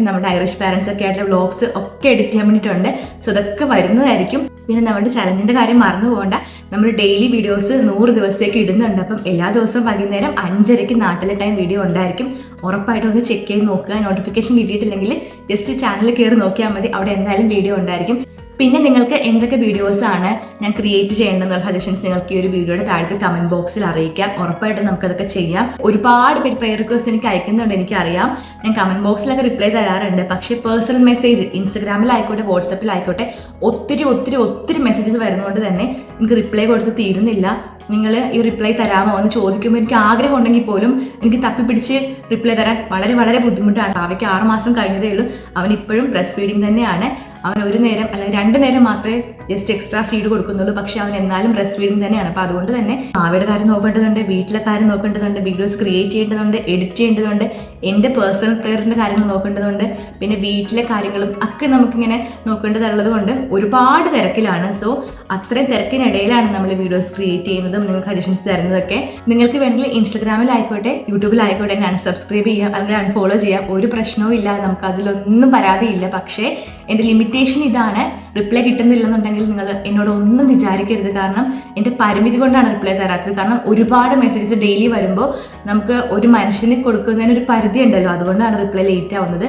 നമ്മുടെ Irish parents ഒക്കെ ആയിട്ടുള്ള വ്ളോഗ്സ് ഒക്കെ എഡിറ്റ് ചെയ്യാൻ വേണ്ടിയിട്ടുണ്ട്. സോ അതൊക്കെ വരുന്നതായിരിക്കും. പിന്നെ നമ്മുടെ ചലഞ്ചിന്റെ കാര്യം മറന്നു പോകണ്ട. നമ്മൾ ഡെയിലി വീഡിയോസ് 100 ദിവസത്തേക്ക് ഇടുന്നുണ്ട്. അപ്പം എല്ലാ ദിവസവും വൈകുന്നേരം 5:30 നാട്ടിലെ ടൈം വീഡിയോ ഉണ്ടായിരിക്കും. ഉറപ്പായിട്ടും ഒന്ന് ചെക്ക് ചെയ്ത് നോക്കുക. നോട്ടിഫിക്കേഷൻ കിട്ടിയിട്ടില്ലെങ്കിൽ ജസ്റ്റ് ചാനലിൽ കയറി നോക്കിയാൽ മതി. അവിടെ എന്തായാലും വീഡിയോ ഉണ്ടായിരിക്കും. പിന്നെ നിങ്ങൾക്ക് എന്തൊക്കെ വീഡിയോസാണ് ഞാൻ ക്രിയേറ്റ് ചെയ്യേണ്ടതെന്നുള്ള സജഷൻസ് നിങ്ങൾക്ക് ഈ ഒരു വീഡിയോയുടെ താഴത്തെ കമന്റ് ബോക്സിൽ അറിയിക്കാം. ഉറപ്പായിട്ടും നമുക്കതൊക്കെ ചെയ്യാം. ഒരുപാട് പേര് പ്രയർ റിക്വസ്റ്റ് എനിക്ക് അയക്കുന്നുണ്ട്, എനിക്കറിയാം. ഞാൻ കമന്റ് ബോക്സിലൊക്കെ റിപ്ലൈ തരാറുണ്ട്. പക്ഷേ പേഴ്സണൽ മെസ്സേജ് ഇൻസ്റ്റഗ്രാമിലായിക്കോട്ടെ വാട്സപ്പിലായിക്കോട്ടെ ഒത്തിരി മെസ്സേജസ് വരുന്നതുകൊണ്ട് തന്നെ എനിക്ക് റിപ്ലൈ കൊടുത്ത് തീരുന്നില്ല. നിങ്ങൾ ഈ റിപ്ലൈ തരാമോ എന്ന് ചോദിക്കുമ്പോൾ എനിക്ക് ആഗ്രഹം ഉണ്ടെങ്കിൽ പോലും എനിക്ക് തപ്പിപ്പിടിച്ച് റിപ്ലൈ തരാൻ വളരെ ബുദ്ധിമുട്ടാണ്. അവയ്ക്ക് 6 മാസം കഴിഞ്ഞതേ ഉള്ളൂ. അവൻ ഇപ്പോഴും ബ്രസ്റ്റ് ഫീഡിങ് തന്നെയാണ്. അവൻ ഒരു നേരം അല്ലെങ്കിൽ 2 നേരം മാത്രമേ ജസ്റ്റ് എക്സ്ട്രാ ഫീഡ് കൊടുക്കുന്നുള്ളൂ. പക്ഷെ അവൻ എന്നാലും ബ്രസ്റ്റ് ഫീഡിങ് തന്നെയാണ്. അപ്പോൾ അതുകൊണ്ട് തന്നെ അവയുടെ കാര്യം നോക്കേണ്ടതുണ്ട്, വീട്ടിലെ കാര്യം നോക്കേണ്ടതുണ്ട്, വീഡിയോസ് ക്രിയേറ്റ് ചെയ്യേണ്ടതുണ്ട്, എഡിറ്റ് ചെയ്യേണ്ടതുണ്ട്, എൻ്റെ പേഴ്സണൽ കെയറിൻ്റെ കാര്യങ്ങൾ നോക്കേണ്ടതുണ്ട്, പിന്നെ വീട്ടിലെ കാര്യങ്ങളും ഒക്കെ നമുക്കിങ്ങനെ നോക്കേണ്ടതുള്ളത് കൊണ്ട് ഒരുപാട് തിരക്കിലാണ്. സോ അത്രയും തിരക്കിനിടയിലാണ് നമ്മൾ വീഡിയോസ് ക്രിയേറ്റ് ചെയ്യുന്നതും നിങ്ങൾക്ക് സജഷൻസ് തരുന്നതൊക്കെ. നിങ്ങൾക്ക് വേണമെങ്കിൽ ഇൻസ്റ്റഗ്രാമിലായിക്കോട്ടെ യൂട്യൂബിലായിക്കോട്ടെ ഞാൻ സബ്സ്ക്രൈബ് ചെയ്യാം അല്ലെങ്കിൽ അൺഫോളോ ചെയ്യാം. ഒരു പ്രശ്നവും ഇല്ല, നമുക്ക് അതിലൊന്നും പരാതിയില്ല. പക്ഷേ എൻ്റെ ലിമിറ്റേഷൻ ഇതാണ്. റിപ്ലൈ കിട്ടുന്നില്ലെന്നുണ്ടെങ്കിൽ നിങ്ങൾ എന്നോട് ഒന്നും വിചാരിക്കരുത്. കാരണം എൻ്റെ പരിമിതി കൊണ്ടാണ് റിപ്ലൈ തരാത്തത്. കാരണം ഒരുപാട് മെസ്സേജസ് ഡെയിലി വരുമ്പോൾ നമുക്ക് ഒരു മനുഷ്യന് കൊടുക്കുന്നതിന് ഒരു പരിധി ഉണ്ടല്ലോ, അതുകൊണ്ടാണ് റിപ്ലൈ ലേറ്റ് ആവുന്നത്.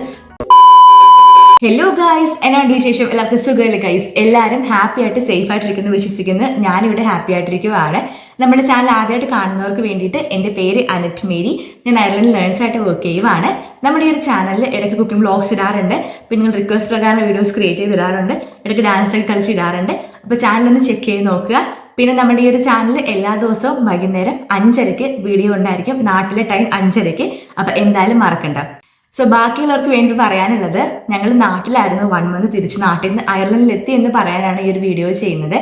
ഹലോ ഗൈസ്, എന്നാണ് വിശേഷം? എല്ലാവർക്കും സുഖമല്ലേ ഗൈസ്? എല്ലാവരും ഹാപ്പി ആയിട്ട് സേഫ് ആയിട്ടിരിക്കുന്നു വിശ്വസിക്കുന്നു. ഞാനിവിടെ ഹാപ്പി ആയിട്ടിരിക്കുവാണ്. നമ്മുടെ ചാനൽ ആദ്യമായിട്ട് കാണുന്നവർക്ക് വേണ്ടിയിട്ട് എൻ്റെ പേര് അനറ്റ് മേരി. ഞാൻ അയർലൻഡിൽ നേഴ്സായിട്ട് വർക്ക് ചെയ്യുവാണ്. നമ്മുടെ ഈ ഒരു ചാനലിൽ ഇടയ്ക്ക് കുക്കിംഗ് വ്ളോഗ്സ് ഇടാറുണ്ട്. പിന്നെ നിങ്ങൾ റിക്വസ്റ്റ് പ്രകാരം വീഡിയോസ് ക്രിയേറ്റ് ചെയ്ത് ഇടാറുണ്ട്. ഇടയ്ക്ക് ഡാൻസ് ഒക്കെ കളിച്ച് ഇടാറുണ്ട്. അപ്പോൾ ചാനലൊന്ന് ചെക്ക് ചെയ്ത് നോക്കുക. പിന്നെ നമ്മുടെ ഈ ഒരു ചാനൽ എല്ലാ ദിവസവും വൈകുന്നേരം 5:30 വീഡിയോ ഉണ്ടായിരിക്കും. നാട്ടിലെ ടൈം 5:30. അപ്പോൾ എന്തായാലും മറക്കണ്ട. സോ ബാക്കിയുള്ളവർക്ക് വേണ്ടി പറയാനുള്ളത്, ഞങ്ങൾ നാട്ടിലായിരുന്നു 1 month തിരിച്ച് നാട്ടിൽ നിന്ന് അയർലൻഡിൽ എത്തി എന്ന് പറയാനാണ് ഈ ഒരു വീഡിയോ ചെയ്യുന്നത്.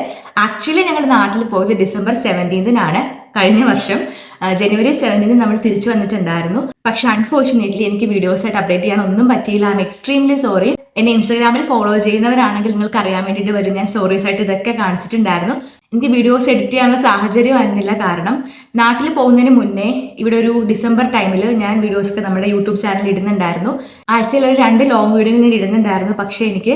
ആക്ച്വലി ഞങ്ങൾ നാട്ടിൽ പോയത് December 17 കഴിഞ്ഞ വർഷം. January 17 നമ്മൾ തിരിച്ചു വന്നിട്ടുണ്ടായിരുന്നു. പക്ഷെ അൺഫോർച്ചുനേറ്റ്ലി എനിക്ക് വീഡിയോസായിട്ട് അപ്ഡേറ്റ് ചെയ്യാൻ ഒന്നും പറ്റിയില്ല. I am extremely sorry. എന്നെ ഇൻസ്റ്റാഗ്രാമിൽ ഫോളോ ചെയ്യുന്നവരാണെങ്കിൽ നിങ്ങൾക്ക് അറിയാൻ വേണ്ടിയിട്ട് വരും. ഞാൻ സ്റ്റോറീസ് ആയിട്ട് ഇതൊക്കെ കാണിച്ചിട്ടുണ്ടായിരുന്നു. എനിക്ക് വീഡിയോസ് എഡിറ്റ് ചെയ്യാനുള്ള സാഹചര്യം ആയിരുന്നില്ല. കാരണം നാട്ടിൽ പോകുന്നതിന് മുന്നേ ഇവിടെ ഒരു ഡിസംബർ ടൈമിൽ ഞാൻ വീഡിയോസൊക്കെ നമ്മുടെ യൂട്യൂബ് ചാനലിൽ ഇടുന്നുണ്ടായിരുന്നു. ആഴ്ചയിൽ ഒരു 2 ലോങ് വീഡിയോ ഞാൻ ഇടുന്നുണ്ടായിരുന്നു. പക്ഷേ എനിക്ക്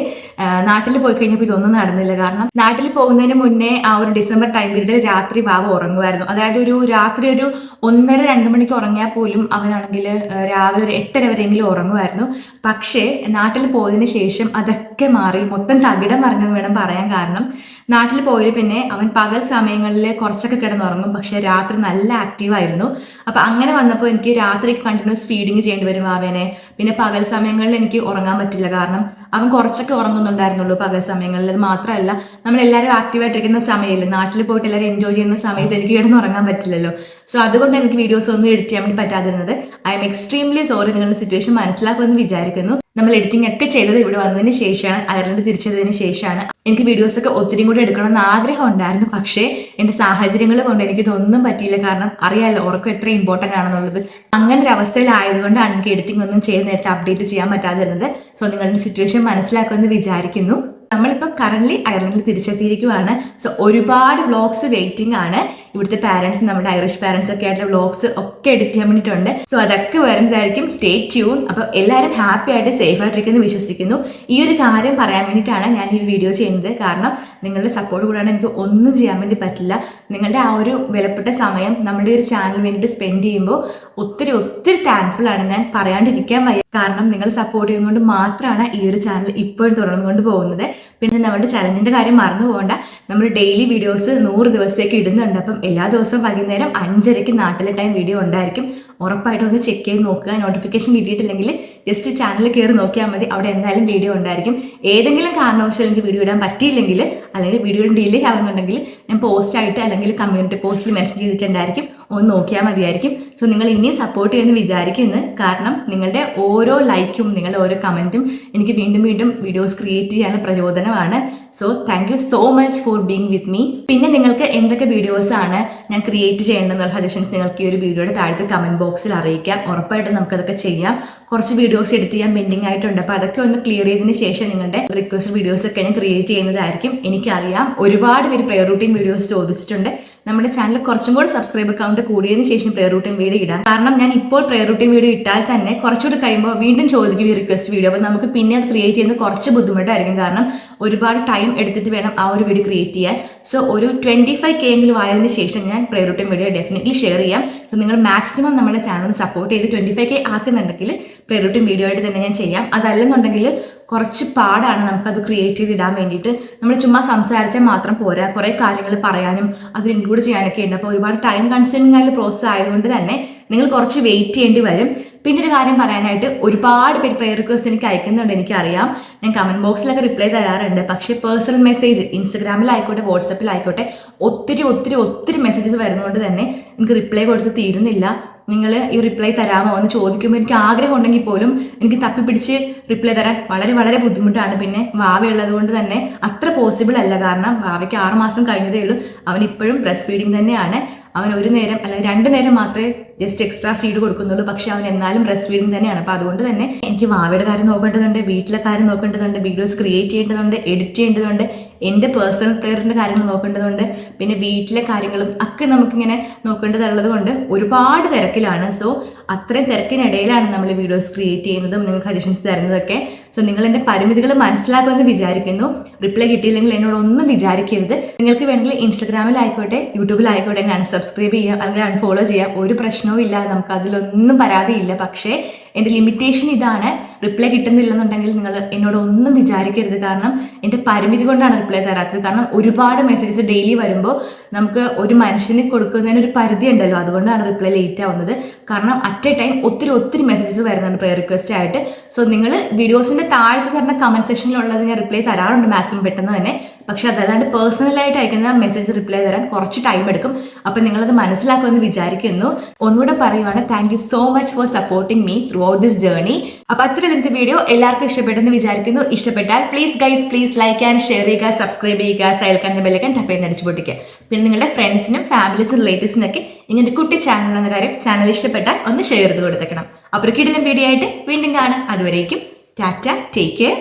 നാട്ടിൽ പോയി കഴിഞ്ഞപ്പോൾ ഇതൊന്നും നടന്നില്ല. കാരണം നാട്ടിൽ പോകുന്നതിന് മുന്നേ ആ ഒരു ഡിസംബർ ടൈമിൽ രാത്രി ബാബ ഉറങ്ങുമായിരുന്നു. അതായത് രാത്രി ഒരു 1:30-2 മണിക്ക് ഉറങ്ങിയാൽ പോലും അവനാണെങ്കിൽ രാവിലെ ഒരു 8:30 വരെയെങ്കിലും ഉറങ്ങുമായിരുന്നു. പക്ഷേ നാട്ടിൽ പോയതിന് ശേഷം അതൊക്കെ മാറി, മൊത്തം തകിടം മറിഞ്ഞെന്ന് വേണം പറയാൻ. കാരണം നാട്ടിൽ പോയി പിന്നെ അവൻ പകൽ സമയങ്ങളിൽ കുറച്ചൊക്കെ കിടന്നുറങ്ങും, പക്ഷെ രാത്രി നല്ല ആക്റ്റീവായിരുന്നു. അപ്പം അങ്ങനെ വന്നപ്പോൾ എനിക്ക് രാത്രി കണ്ടിന്യൂസ് ഫീഡിങ് ചെയ്യേണ്ടി വരും അവനെ. പിന്നെ പകൽ സമയങ്ങളിൽ എനിക്ക് ഉറങ്ങാൻ പറ്റില്ല. കാരണം അവൻ കുറച്ചൊക്കെ ഉറങ്ങുന്നുണ്ടായിരുന്നുള്ളൂ പകൽ സമയങ്ങളിൽ. അത് മാത്രമല്ല, നമ്മളെല്ലാവരും ആക്റ്റീവായിട്ടിരിക്കുന്ന സമയമില്ല, നാട്ടിൽ പോയിട്ട് എല്ലാവരും എൻജോയ് ചെയ്യുന്ന സമയത്ത് എനിക്ക് കിടന്നുറങ്ങാൻ പറ്റില്ലല്ലോ. സോ അതുകൊണ്ട് എനിക്ക് വീഡിയോസ് ഒന്നും എഡിറ്റ് ചെയ്യാൻ വേണ്ടി പറ്റാതിരുന്നത്. I am extremely sorry. നിങ്ങളുടെ സിറ്റുവേഷൻ മനസ്സിലാക്കുമെന്ന് വിചാരിക്കുന്നു. നമ്മൾ എഡിറ്റിംഗ് ഒക്കെ ചെയ്തത് ഇവിടെ വന്നതിന് ശേഷമാണ്, അയർലൻഡ് തിരിച്ചതിന് ശേഷമാണ്. എനിക്ക് വീഡിയോസൊക്കെ ഒത്തിരി കൂടി എടുക്കണമെന്ന് ആഗ്രഹം ഉണ്ടായിരുന്നു. പക്ഷേ എൻ്റെ സാഹചര്യങ്ങൾ കൊണ്ട് എനിക്കിതൊന്നും പറ്റിയില്ല. കാരണം അറിയാമല്ലോ ഉറക്കം എത്ര ഇമ്പോർട്ടൻ്റ് ആണെന്നുള്ളത്. അങ്ങനെ ഒരു അവസ്ഥയിലായതുകൊണ്ടാണ് എനിക്ക് എഡിറ്റിംഗ് ഒന്നും ചെയ്ത് നേരത്തെ അപ്ഡേറ്റ് ചെയ്യാൻ പറ്റാതിരുന്നത്. സോ നിങ്ങളുടെ സിറ്റുവേഷൻ മനസ്സിലാക്കുമെന്ന് വിചാരിക്കുന്നു. നമ്മളിപ്പോൾ കറന്റ് അയർലൻഡിൽ തിരിച്ചെത്തിയിരിക്കുവാണ്. സോ ഒരുപാട് വ്ളോഗ്സ് വെയിറ്റിംഗ് ആണ്. ഇവിടുത്തെ പാരൻസ്, നമ്മുടെ ഐറിഷ് പാരൻസ് ഒക്കെ ആയിട്ടുള്ള വ്ളോഗ്സ് ഒക്കെ എഡിറ്റ് ചെയ്യാൻ വേണ്ടിയിട്ടുണ്ട്. സോ അതൊക്കെ വരുന്നതായിരിക്കും. Stay tune. അപ്പോൾ എല്ലാവരും ഹാപ്പി ആയിട്ട് സേഫ് ആയിട്ടിരിക്കുന്നു വിശ്വസിക്കുന്നു. ഈ ഒരു കാര്യം പറയാൻ വേണ്ടിയിട്ടാണ് ഞാൻ ഈ വീഡിയോ ചെയ്യുന്നത്. കാരണം നിങ്ങളുടെ സപ്പോർട്ട് കൂടാതെ എനിക്ക് ഒന്നും ചെയ്യാൻ വേണ്ടി പറ്റില്ല. നിങ്ങളുടെ ആ ഒരു വിലപ്പെട്ട സമയം നമ്മുടെ ഒരു ചാനലിന് വേണ്ടിയിട്ട് സ്പെൻഡ് ചെയ്യുമ്പോൾ ഒത്തിരി താങ്ക്ഫുൾ ആണ്. ഞാൻ പറയാണ്ടിരിക്കാൻ വയ്യ. കാരണം നിങ്ങൾ സപ്പോർട്ട് ചെയ്യുന്നതുകൊണ്ട് മാത്രമാണ് ഈ ഒരു ചാനൽ ഇപ്പോഴും തുടർന്നുകൊണ്ട് പോകുന്നത്. പിന്നെ നമ്മുടെ ചലഞ്ചിന്റെ കാര്യം മറന്നു പോകണ്ട. നമ്മൾ ഡെയിലി വീഡിയോസ് 100 ദിവസത്തേക്ക് ഇടുന്നുണ്ട്. അപ്പം എല്ലാ ദിവസവും വൈകുന്നേരം 5:30 നാട്ടിലെ ടൈം വീഡിയോ ഉണ്ടായിരിക്കും. ഉറപ്പായിട്ടും ഒന്ന് ചെക്ക് ചെയ്ത് നോക്കുക. നോട്ടിഫിക്കേഷൻ കിട്ടിയിട്ടില്ലെങ്കിൽ ജസ്റ്റ് ചാനലിൽ കയറി നോക്കിയാൽ മതി. അവിടെ എന്തായാലും വീഡിയോ ഉണ്ടായിരിക്കും. ഏതെങ്കിലും കാരണവശാൽ എനിക്ക് വീഡിയോ ഇടാൻ പറ്റിയില്ലെങ്കിൽ അല്ലെങ്കിൽ വീഡിയോ ഡിലേ ആവുന്നുണ്ടെങ്കിൽ ഞാൻ പോസ്റ്റായിട്ട് അല്ലെങ്കിൽ കമ്മ്യൂണിറ്റി പോസ്റ്റിൽ മെൻഷൻ ചെയ്തിട്ടുണ്ടായിരിക്കും. ഒന്ന് നോക്കിയാൽ മതിയായിരിക്കും. സോ നിങ്ങൾ ഇനിയും സപ്പോർട്ട് ചെയ്യുമെന്ന് വിചാരിക്കുന്നു. കാരണം നിങ്ങളുടെ ഓരോ ലൈക്കും നിങ്ങളുടെ ഓരോ കമൻറ്റും എനിക്ക് വീണ്ടും വീഡിയോസ് ക്രിയേറ്റ് ചെയ്യാനുള്ള പ്രചോദനമാണ്. So thank you so much for being with me. പിന്നെ നിങ്ങൾക്ക് എന്തൊക്കെ വീഡിയോസാണ് ഞാൻ ക്രിയേറ്റ് ചെയ്യേണ്ടതെന്നുള്ള സജഷൻസ് നിങ്ങൾക്ക് ഈ ഒരു വീഡിയോയുടെ താഴത്തെ കമൻറ്റ് ബോക്സിൽ അറിയിക്കാം. ഉറപ്പായിട്ടും നമുക്കതൊക്കെ ചെയ്യാം. കുറച്ച് വീഡിയോസ് എഡിറ്റ് ചെയ്യാൻ പെൻഡിങ് ആയിട്ടുണ്ട്. അപ്പോൾ അതൊക്കെ ഒന്ന് ക്ലിയർ ചെയ്തതിന് ശേഷം നിങ്ങളുടെ റിക്വസ്റ്റ് വീഡിയോസ് ഒക്കെ ഞാൻ ക്രിയേറ്റ് ചെയ്യുന്നതായിരിക്കും. എനിക്കറിയാം ഒരുപാട് പേര് പ്രയർ റൂട്ടീൻ വീഡിയോസ് ചോദിച്ചിട്ടുണ്ട്. നമ്മുടെ ചാനൽ കുറച്ചും കൂടി സബ്സ്ക്രൈബർ കൗണ്ട് കൂടിയതിന് ശേഷം പ്രയർ റൂട്ടീൻ വീഡിയോ ഇടാം. കാരണം ഞാൻ ഇപ്പോൾ പ്രയർ റൂട്ടീൻ വീഡിയോ ഇട്ടാൽ തന്നെ കുറച്ചുകൂടി കഴിയുമ്പോൾ വീണ്ടും ചോദിക്കും ഈ റിക്വസ്റ്റ് വീഡിയോ. അപ്പോൾ നമുക്ക് പിന്നെ അത് ക്രിയേറ്റ് ചെയ്യുന്നത് കുറച്ച് ബുദ്ധിമുട്ടായിരിക്കും. കാരണം ഒരുപാട് ടൈം എടുത്തിട്ട് വേണം ആ ഒരു വീഡിയോ ക്രിയേറ്റ് ചെയ്യാൻ. സോ ഒരു 25K എങ്കിലും ആയതിനു ശേഷം ഞാൻ prayer routine video definitely share ചെയ്യാം. സോ നിങ്ങൾ മാക്സിമം നമ്മുടെ ചാനൽ സപ്പോർട്ട് ചെയ്ത് 25K ആക്കുന്നുണ്ടെങ്കിൽ പ്രയർ റൂട്ടീൻ വീഡിയോ ആയിട്ട് തന്നെ ഞാൻ ചെയ്യാം. അതല്ലെന്നുണ്ടെങ്കിൽ കുറച്ച് പാടാണ് നമുക്കത് ക്രിയേറ്റ് ചെയ്തിടാൻ വേണ്ടിയിട്ട്. നമ്മൾ ചുമ്മാ സംസാരിച്ചാൽ മാത്രം പോരാ, കുറേ കാര്യങ്ങൾ പറയാനും അത് ഇൻക്ലൂഡ് ചെയ്യാനൊക്കെ ഉണ്ട്. അപ്പോൾ ഒരുപാട് ടൈം കൺസ്യൂമിംഗ് ആയിട്ടുള്ള പ്രോസസ്സ് ആയതുകൊണ്ട് തന്നെ നിങ്ങൾ കുറച്ച് വെയിറ്റ് ചെയ്യേണ്ടി വരും. പിന്നെ ഒരു കാര്യം പറയാനായിട്ട്, ഒരുപാട് പേര് പ്രയർ റിക്വസ്റ്റ് എനിക്ക് അയക്കുന്നുണ്ട്, എനിക്കറിയാം. ഞാൻ കമൻറ്റ് ബോക്സിലൊക്കെ റിപ്ലൈ തരാറുണ്ട്. പക്ഷേ പേഴ്സണൽ മെസ്സേജ് ഇൻസ്റ്റഗ്രാമിലായിക്കോട്ടെ വാട്സപ്പിലായിക്കോട്ടെ ഒത്തിരി മെസ്സേജസ് വരുന്നതുകൊണ്ട് തന്നെ എനിക്ക് റിപ്ലൈ കൊടുത്ത് തീരുന്നില്ല. നിങ്ങൾ ഈ റിപ്ലൈ തരാമോ എന്ന് ചോദിക്കുമ്പോൾ എനിക്ക് ആഗ്രഹം ഉണ്ടെങ്കിൽ പോലും എനിക്ക് തപ്പിപ്പിടിച്ച് റിപ്ലൈ തരാൻ വളരെ ബുദ്ധിമുട്ടാണ്. പിന്നെ വാവ ഉള്ളത് കൊണ്ട് തന്നെ അത്ര പോസിബിൾ അല്ല. കാരണം വാവയ്ക്ക് 6 മാസം കഴിഞ്ഞതേ ഉള്ളൂ. അവൻ ഇപ്പോഴും ബ്രസ്റ്റ് ഫീഡിങ് തന്നെയാണ്. അവൻ ഒരു നേരം അല്ലെങ്കിൽ 2 നേരം മാത്രമേ ജസ്റ്റ് എക്സ്ട്രാ ഫീഡ് കൊടുക്കുന്നുള്ളൂ. പക്ഷെ അവൻ എന്നാലും ബ്രസ്റ്റ് ഫീഡിങ് തന്നെയാണ്. അപ്പോൾ അതുകൊണ്ട് തന്നെ എനിക്ക് വാവയുടെ കാര്യം നോക്കേണ്ടതുണ്ട്, വീട്ടിലെ കാര്യം നോക്കേണ്ടതുണ്ട്, വീഡിയോസ് ക്രിയേറ്റ് ചെയ്യേണ്ടതുണ്ട്, എഡിറ്റ് ചെയ്യേണ്ടതുണ്ട്, എൻ്റെ പേഴ്സണൽ കെയറിൻ്റെ കാര്യങ്ങൾ നോക്കേണ്ടതുണ്ട്, പിന്നെ വീട്ടിലെ കാര്യങ്ങളും ഒക്കെ നമുക്കിങ്ങനെ നോക്കേണ്ടതുള്ളത് കൊണ്ട് ഒരുപാട് തിരക്കിലാണ്. സോ അത്രയും തിരക്കിനിടയിലാണ് നമ്മൾ വീഡിയോസ് ക്രിയേറ്റ് ചെയ്യുന്നതും നിങ്ങൾക്ക് സജഷൻസ് തരുന്നതൊക്കെ. സോ നിങ്ങൾ എൻ്റെ പരിമിതികൾ മനസ്സിലാക്കുമെന്ന് വിചാരിക്കുന്നു. റിപ്ലൈ കിട്ടിയില്ലെങ്കിൽ എന്നോടൊന്നും വിചാരിക്കരുത്. നിങ്ങൾക്ക് വേണമെങ്കിൽ ഇൻസ്റ്റഗ്രാമിലായിക്കോട്ടെ യൂട്യൂബിലായിക്കോട്ടെ ഞാൻ സബ്സ്ക്രൈബ് ചെയ്യാം, അല്ലെങ്കിൽ അൺഫോളോ ചെയ്യാം. ഒരു പ്രശ്നവും ഇല്ല, നമുക്ക് അതിലൊന്നും പരാതിയില്ല. പക്ഷേ എൻ്റെ ലിമിറ്റേഷൻ ഇതാണ്, റിപ്ലൈ കിട്ടുന്നില്ലെന്നുണ്ടെങ്കിൽ നിങ്ങൾ എന്നോടൊന്നും വിചാരിക്കരുത്. കാരണം എൻ്റെ പരിമിതി കൊണ്ടാണ് റിപ്ലൈ തരാത്തത്. കാരണം ഒരുപാട് മെസ്സേജസ് ഡെയിലി വരുമ്പോൾ നമുക്ക് ഒരു മനുഷ്യന് കൊടുക്കുന്നതിന് ഒരു പരിധി ഉണ്ടല്ലോ, അതുകൊണ്ടാണ് റിപ്ലൈ ലേറ്റ് ആവുന്നത്. കാരണം അറ്റ് എ ടൈം ഒത്തിരി മെസ്സേജസ് വരുന്നുണ്ട് പ്രയർ റിക്വസ്റ്റ് ആയിട്ട്. സോ നിങ്ങൾ വീഡിയോസിൻ്റെ താഴത്ത് തരുന്ന കമൻറ്റ് സെക്ഷനിലുള്ളത് ഞാൻ റിപ്ലൈ തരാറുണ്ട് മാക്സിമം പെട്ടെന്ന് തന്നെ. പക്ഷെ അതല്ലാണ്ട് പേഴ്സണലായിട്ട് അയക്കുന്ന മെസ്സേജ് റിപ്ലൈ തരാൻ കുറച്ച് ടൈം എടുക്കും. അപ്പം നിങ്ങളത് മനസ്സിലാക്കുമെന്ന് വിചാരിക്കുന്നു. ഒന്നുകൂടെ പറയുവാണ്, thank you so much for supporting me through out this journey. അപ്പോൾ അത്ര ലെങ്ത് വീഡിയോ എല്ലാവർക്കും ഇഷ്ടപ്പെട്ടെന്ന് വിചാരിക്കുന്നു. ഇഷ്ടപ്പെട്ടാൽ പ്ലീസ് ലൈക്ക് ആൻഡ് ഷെയർ ചെയ്യുക, സബ്സ്ക്രൈബ് ചെയ്യുക, സൈൽക്കൻ്റെ ബെല്ലൈക്കൺ ടപ്പ് ചെയ്ത് അടിച്ചു പൊട്ടിക്കുക. പിന്നെ നിങ്ങളുടെ ഫ്രണ്ട്സിനും ഫാമിലീസിനും റിലേറ്റീവ്സിനൊക്കെ ഇങ്ങനെ കുട്ടി ചാനൽ എന്ന കാര്യം ചാനൽ ഇഷ്ടപ്പെട്ടാൽ ഒന്ന് ഷെയർ ചെയ്ത് കൊടുത്തേക്കണം. അപ്പോൾ കിടിലൻ വീഡിയോ ആയിട്ട് വീണ്ടും കാണാം. അതുവരേക്കും Tata, take care,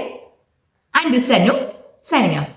and this അന്നു സൈനിങ് ഓഫ്.